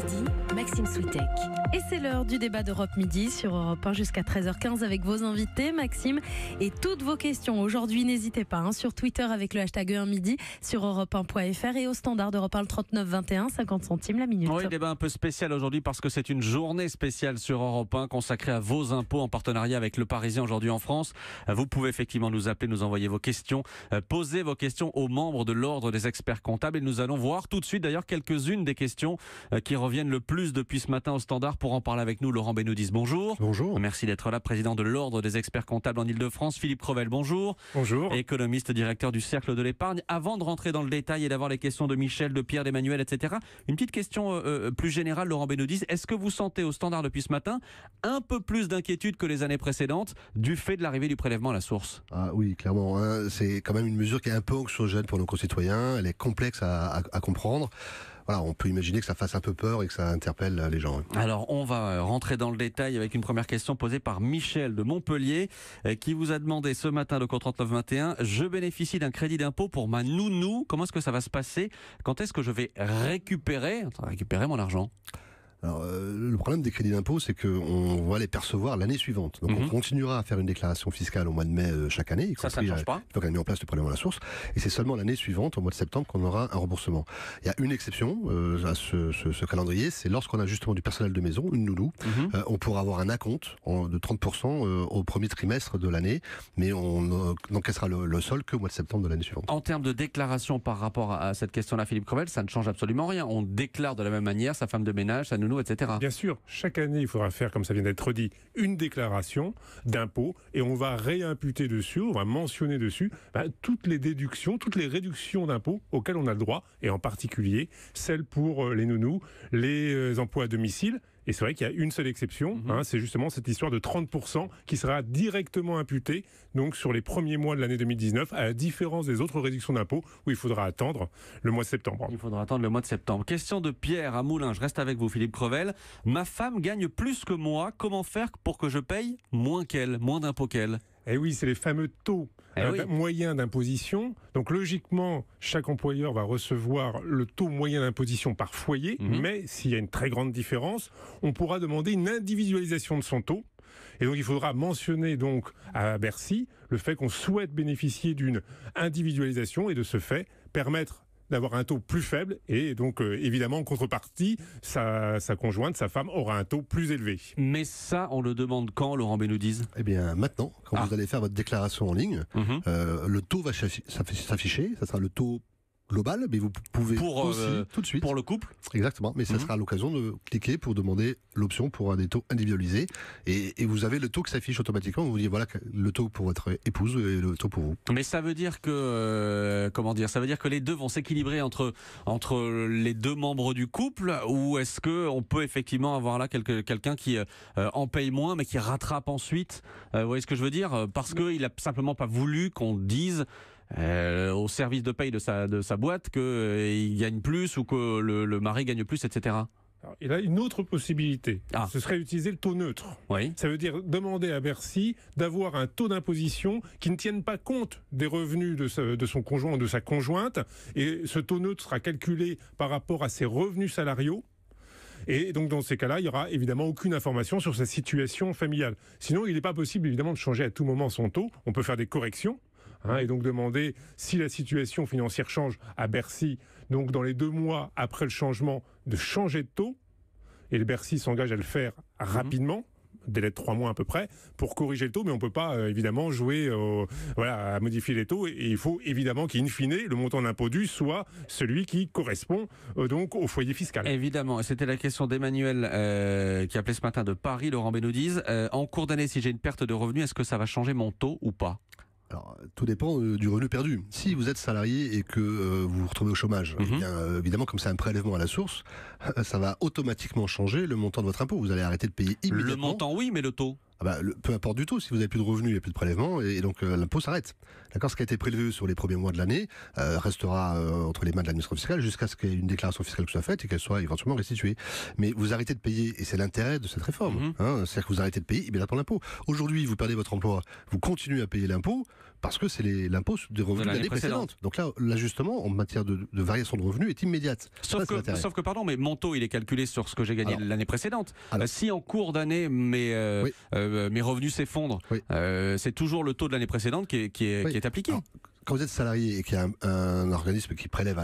midi, Maxime Switek. Et c'est l'heure du débat d'Europe Midi sur Europe 1 jusqu'à 13h15 avec vos invités, Maxime, et toutes vos questions. Aujourd'hui, n'hésitez pas, sur Twitter avec le hashtag E1midi, sur europe1.fr et au standard d'Europe 1 le 39 21, 50 centimes la minute. Oui, débat un peu spécial aujourd'hui parce que c'est une journée spéciale sur Europe 1 consacrée à vos impôts en partenariat avec Le Parisien aujourd'hui en France. Vous pouvez effectivement nous appeler, nous envoyer vos questions, poser vos questions aux membres de l'Ordre des experts comptables et nous allons voir tout de suite d'ailleurs quelques-unes des questions qui reviennent le plus depuis ce matin au standard. Pour en parler avec nous, Laurent Benoudis, bonjour. Bonjour. Merci d'être là, président de l'Ordre des experts comptables en Ile-de-France. Philippe Crevel, bonjour. Bonjour. Économiste, directeur du Cercle de l'épargne. Avant de rentrer dans le détail et d'avoir les questions de Michel, de Pierre, d'Emmanuel, etc., une petite question plus générale, Laurent Benoudis. Est-ce que vous sentez au standard depuis ce matin un peu plus d'inquiétude que les années précédentes du fait de l'arrivée du prélèvement à la source ? Ah oui, clairement. C'est quand même une mesure qui est un peu anxiogène pour nos concitoyens. Elle est complexe à comprendre. Voilà, on peut imaginer que ça fasse un peu peur et que ça interpelle les gens. Alors, on va rentrer dans le détail avec une première question posée par Michel de Montpellier qui vous a demandé ce matin le code 3921. Je bénéficie d'un crédit d'impôt pour ma nounou. Comment est-ce que ça va se passer ? Quand est-ce que je vais récupérer mon argent ? Alors, le problème des crédits d'impôt, c'est qu'on va les percevoir l'année suivante. Donc, on continuera à faire une déclaration fiscale au mois de mai chaque année. Ça ne change pas. Il faut qu'on ait mis en place le prélèvement à la source. Et c'est seulement l'année suivante, au mois de septembre, qu'on aura un remboursement. Il y a une exception à ce calendrier, c'est lorsqu'on a justement du personnel de maison, une nounou, on pourra avoir un acompte de 30% au premier trimestre de l'année, mais on n'encaissera le solde qu'au mois de septembre de l'année suivante. En termes de déclaration par rapport à cette question-là, Philippe Crevel, ça ne change absolument rien. On déclare de la même manière sa femme de ménage, sa nounou, etc. Bien sûr, chaque année, il faudra faire, comme ça vient d'être dit, une déclaration d'impôt et on va réimputer dessus, on va mentionner dessus toutes les déductions, toutes les réductions d'impôts auxquelles on a le droit, et en particulier celles pour les nounous, les emplois à domicile. Et c'est vrai qu'il y a une seule exception, c'est justement cette histoire de 30% qui sera directement imputée donc sur les premiers mois de l'année 2019, à la différence des autres réductions d'impôts où il faudra attendre le mois de septembre. Il faudra attendre le mois de septembre. Question de Pierre à Moulins, je reste avec vous Philippe Crevel. Ma femme gagne plus que moi, comment faire pour que je paye moins qu'elle, moins d'impôts qu'elle ? Eh oui, c'est les fameux taux moyens d'imposition. Donc logiquement, chaque employeur va recevoir le taux moyen d'imposition par foyer, mais s'il y a une très grande différence, on pourra demander une individualisation de son taux. Et donc il faudra mentionner donc à Bercy le fait qu'on souhaite bénéficier d'une individualisation et de ce fait permettre d'avoir un taux plus faible et donc évidemment en contrepartie sa conjointe, sa femme aura un taux plus élevé. Mais ça on le demande quand, Laurent Benoudis ? Eh bien maintenant, quand vous allez faire votre déclaration en ligne, le taux va s'afficher, ça sera le taux global, mais vous pouvez aussi tout de suite. Pour le couple ? Exactement, mais ça sera l'occasion de cliquer pour demander l'option pour des taux individualisés et vous avez le taux qui s'affiche automatiquement, vous dites voilà le taux pour votre épouse et le taux pour vous. Mais ça veut dire que ça veut dire que les deux vont s'équilibrer entre les deux membres du couple, ou est-ce que on peut effectivement avoir là quelqu'un qui en paye moins mais qui rattrape ensuite, vous voyez ce que je veux dire, parce qu'il a simplement pas voulu qu'on dise au service de paye de sa boîte qu'il gagne plus ou que le mari gagne plus, etc. Alors, il a une autre possibilité. Ce serait d'utiliser le taux neutre. Oui. Ça veut dire demander à Bercy d'avoir un taux d'imposition qui ne tienne pas compte des revenus de son conjoint ou de sa conjointe. Et ce taux neutre sera calculé par rapport à ses revenus salariaux. Et donc dans ces cas-là, il n'y aura évidemment aucune information sur sa situation familiale. Sinon, il n'est pas possible évidemment de changer à tout moment son taux. On peut faire des corrections. Et donc demander si la situation financière change à Bercy, donc dans les 2 mois après le changement, de changer de taux, et le Bercy s'engage à le faire rapidement, délai de 3 mois à peu près, pour corriger le taux, mais on ne peut pas évidemment jouer à modifier les taux, et il faut évidemment qu'in fine, le montant d'impôt dû soit celui qui correspond donc au foyer fiscal. Évidemment, et c'était la question d'Emmanuel qui appelait ce matin de Paris, Laurent Benoudis. En cours d'année, si j'ai une perte de revenus, est-ce que ça va changer mon taux ou pas ? Alors, tout dépend du revenu perdu. Si vous êtes salarié et que vous vous retrouvez au chômage, eh bien, évidemment, comme c'est un prélèvement à la source, ça va automatiquement changer le montant de votre impôt. Vous allez arrêter de payer immédiatement. Le montant, oui, mais le taux ? Peu importe du tout, si vous n'avez plus de revenus, il n'y a plus de prélèvement, et donc l'impôt s'arrête. D'accord, ce qui a été prélevé sur les premiers mois de l'année restera entre les mains de l'administration fiscale jusqu'à ce qu'il y ait une déclaration fiscale qui soit faite et qu'elle soit éventuellement restituée. Mais vous arrêtez de payer, et c'est l'intérêt de cette réforme, c'est-à-dire que vous arrêtez de payer immédiatement l'impôt. Aujourd'hui, vous perdez votre emploi, vous continuez à payer l'impôt parce que c'est l'impôt des revenus de l'année précédente. Donc là, l'ajustement en matière de variation de revenus est immédiate. Sauf que, pardon, mais mon taux, il est calculé sur ce que j'ai gagné l'année précédente. Si en cours d'année, mes revenus s'effondrent, c'est toujours le taux de l'année précédente qui est appliqué. Alors, quand vous êtes salarié et qu'il y a un organisme qui prélève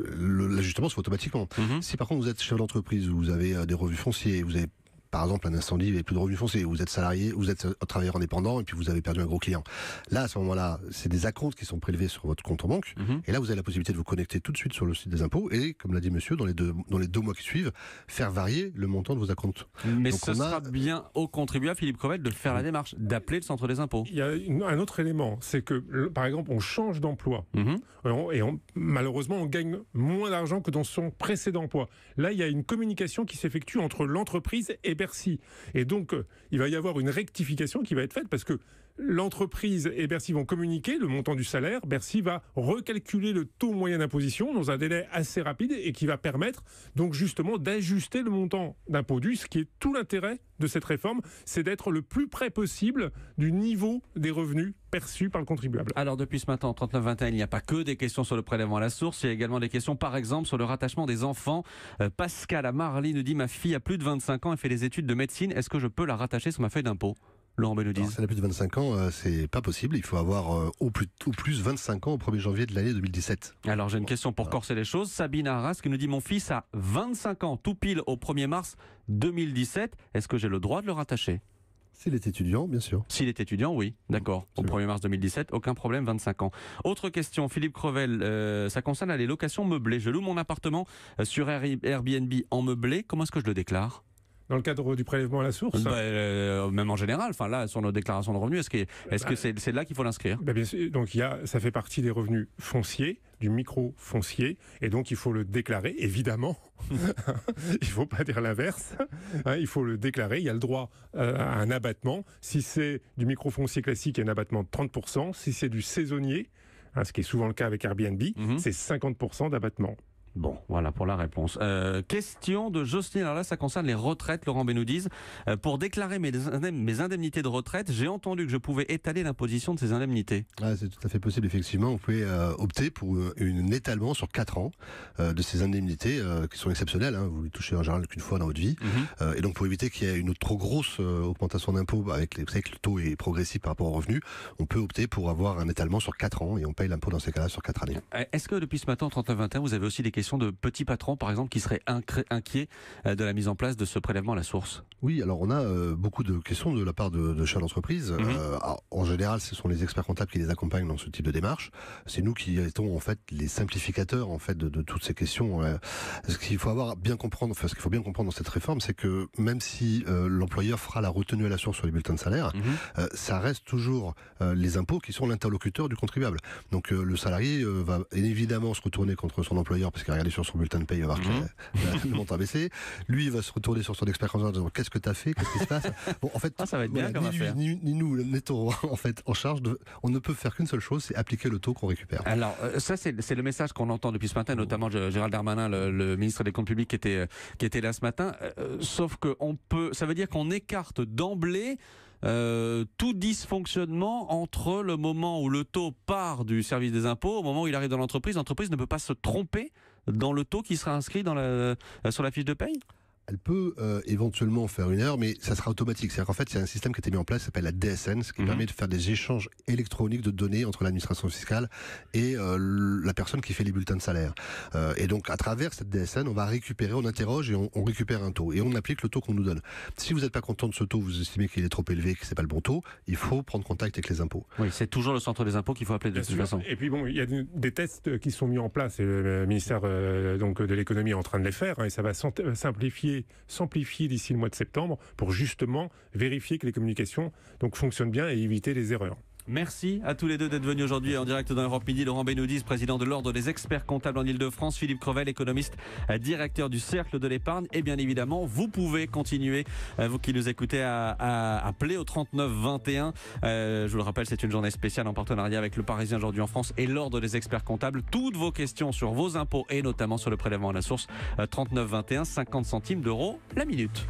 l'ajustement, c'est automatiquement. Si par contre vous êtes chef d'entreprise, vous avez des revenus fonciers, vous avez par exemple un incendie, vous n'avez plus de revenus fonciers, vous êtes salarié, vous êtes travailleur indépendant et puis vous avez perdu un gros client. Là, à ce moment-là, c'est des acomptes qui sont prélevés sur votre compte en banque. Et là, vous avez la possibilité de vous connecter tout de suite sur le site des impôts et, comme l'a dit monsieur, dans les deux mois qui suivent, faire varier le montant de vos acomptes. Mais donc, ce sera bien au contribuable, Philippe Crevel, de faire la démarche, d'appeler le centre des impôts. Il y a un autre élément, c'est que, par exemple, on change d'emploi et malheureusement, on gagne moins d'argent que dans son précédent emploi. Là, il y a une communication qui s'effectue entre l'entreprise et Bercy. Et donc, il va y avoir une rectification qui va être faite parce que l'entreprise et Bercy vont communiquer le montant du salaire. Bercy va recalculer le taux moyen d'imposition dans un délai assez rapide et qui va permettre donc justement d'ajuster le montant d'impôt dû, ce qui est tout l'intérêt de cette réforme, c'est d'être le plus près possible du niveau des revenus perçus par le contribuable. Alors depuis ce matin, en 39-21, il n'y a pas que des questions sur le prélèvement à la source, il y a également des questions par exemple sur le rattachement des enfants. Pascal à Marly nous dit: ma fille a plus de 25 ans et fait des études de médecine, est-ce que je peux la rattacher sur ma feuille d'impôt? Laurent Benoît. Si elle a plus de 25 ans, c'est pas possible. Il faut avoir au plus 25 ans au 1er janvier de l'année 2017. Alors j'ai une question pour corser les choses. Sabine Arras qui nous dit: mon fils a 25 ans, tout pile au 1er mars 2017. Est-ce que j'ai le droit de le rattacher? S'il est étudiant, bien sûr. S'il est étudiant, oui, d'accord. Au 1er mars 2017, aucun problème, 25 ans. Autre question, Philippe Crevel, ça concerne les locations meublées. Je loue mon appartement sur Airbnb en meublé. Comment est-ce que je le déclare? Dans le cadre du prélèvement à la source même en général, enfin là, sur nos déclarations de revenus, est-ce que c'est là qu'il faut l'inscrire? Bien sûr, donc ça fait partie des revenus fonciers, du micro-foncier, et donc il faut le déclarer, évidemment. Il ne faut pas dire l'inverse. Il faut le déclarer, il y a le droit à un abattement. Si c'est du micro-foncier classique, il y a un abattement de 30%. Si c'est du saisonnier, ce qui est souvent le cas avec Airbnb, c'est 50% d'abattement. Bon, voilà pour la réponse. Question de Jocelyne. Alors là, ça concerne les retraites, Laurent Benoît. Pour déclarer mes indemnités de retraite, j'ai entendu que je pouvais étaler l'imposition de ces indemnités. C'est tout à fait possible, effectivement. Vous pouvez opter pour un étalement sur 4 ans de ces indemnités qui sont exceptionnelles. Vous les touchez en général qu'une fois dans votre vie. Et donc, pour éviter qu'il y ait une trop grosse augmentation d'impôts, vous savez que le taux est progressif par rapport aux revenus, on peut opter pour avoir un étalement sur 4 ans et on paye l'impôt dans ces cas-là sur 4 années. Est-ce que depuis ce matin, 39-21, vous avez aussi des questions de petits patrons, par exemple, qui seraient inquiets de la mise en place de ce prélèvement à la source? Oui, alors on a beaucoup de questions de la part de chefs d'entreprise. En général, ce sont les experts comptables qui les accompagnent dans ce type de démarche. C'est nous qui étions en fait les simplificateurs en fait de toutes ces questions. Ce qu'il faut bien comprendre dans cette réforme, c'est que même si l'employeur fera la retenue à la source sur les bulletins de salaire, ça reste toujours les impôts qui sont l'interlocuteur du contribuable. Donc le salarié va évidemment se retourner contre son employeur parce qu'il va regarder sur son bulletin de paye, il va voir que le montant a baissé. Lui, il va se retourner sur son expert comptable en disant: qu'est-ce que tu as fait? Qu'est-ce qui se passe? Bon, en fait, ça va être bien comme affaire. Ni nous n'étions en fait en charge on ne peut faire qu'une seule chose, c'est appliquer le taux qu'on récupère. Alors ça, c'est le message qu'on entend depuis ce matin, notamment Gérald Darmanin, le ministre des Comptes Publics, qui était là ce matin. Sauf que ça veut dire qu'on écarte d'emblée tout dysfonctionnement entre le moment où le taux part du service des impôts au moment où il arrive dans l'entreprise. L'entreprise ne peut pas se tromper dans le taux qui sera inscrit sur la fiche de paye? Elle peut éventuellement faire une erreur, mais ça sera automatique. C'est-à-dire qu'en fait, il y a un système qui a été mis en place, qui s'appelle la DSN, ce qui permet de faire des échanges électroniques de données entre l'administration fiscale et la personne qui fait les bulletins de salaire. Et donc, à travers cette DSN, on va récupérer, on interroge et on récupère un taux. Et on applique le taux qu'on nous donne. Si vous n'êtes pas content de ce taux, vous estimez qu'il est trop élevé, que c'est pas le bon taux, il faut prendre contact avec les impôts. Oui, c'est toujours le centre des impôts qu'il faut appeler de toute façon. Et puis bon, il y a des tests qui sont mis en place et le ministère donc de l'économie est en train de les faire, et ça va s'amplifier d'ici le mois de septembre pour justement vérifier que les communications donc fonctionnent bien et éviter les erreurs. Merci à tous les deux d'être venus aujourd'hui en direct dans Europe Midi. Laurent Benoudis, président de l'Ordre des experts comptables en Ile-de-France. Philippe Crevel, économiste, directeur du Cercle de l'épargne. Et bien évidemment, vous pouvez continuer, vous qui nous écoutez, à appeler au 39 21. Je vous le rappelle, c'est une journée spéciale en partenariat avec Le Parisien aujourd'hui en France et l'Ordre des experts comptables. Toutes vos questions sur vos impôts et notamment sur le prélèvement à la source, 39 21, 50 centimes d'euros la minute.